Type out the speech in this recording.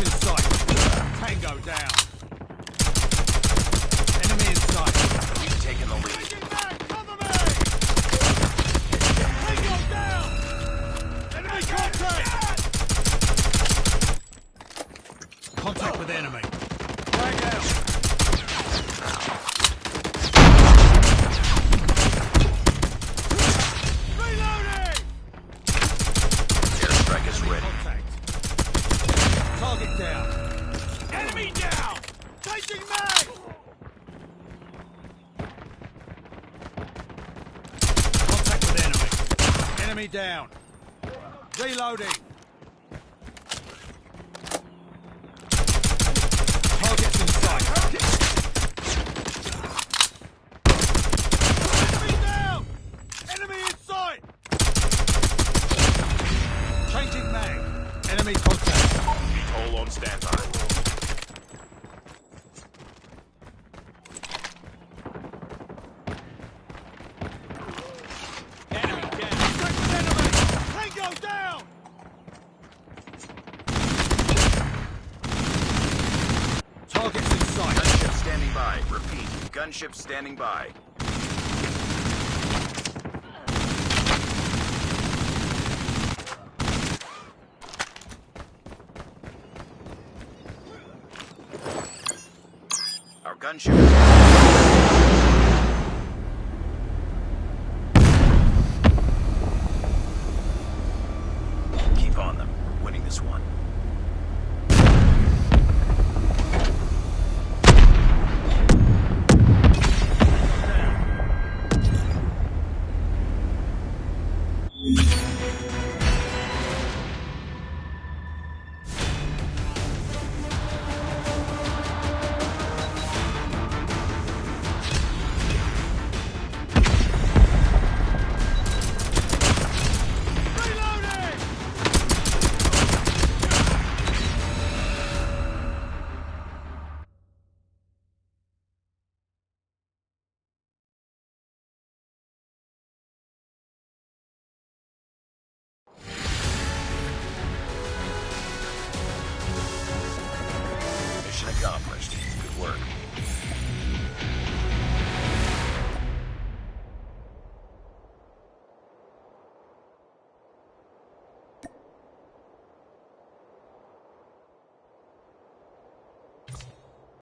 in sight. Tango down. Enemy in sight. We've taken the lead. Cover me! Tango down! Enemy contact! Contact with enemy. Flag out. Reloading! Airstrike is ready. Contact. Target down. Enemy down! Changing mag! Contact with enemy. Enemy down. Reloading. Targets in sight. Enemy down! Enemy in sight! Changing mag. Enemy contact. VTOL on standby. Enemy down. Contact with enemy! Tango down! Targets in sight. Gunship standing by. Repeat. Gunship standing by. Our gunship is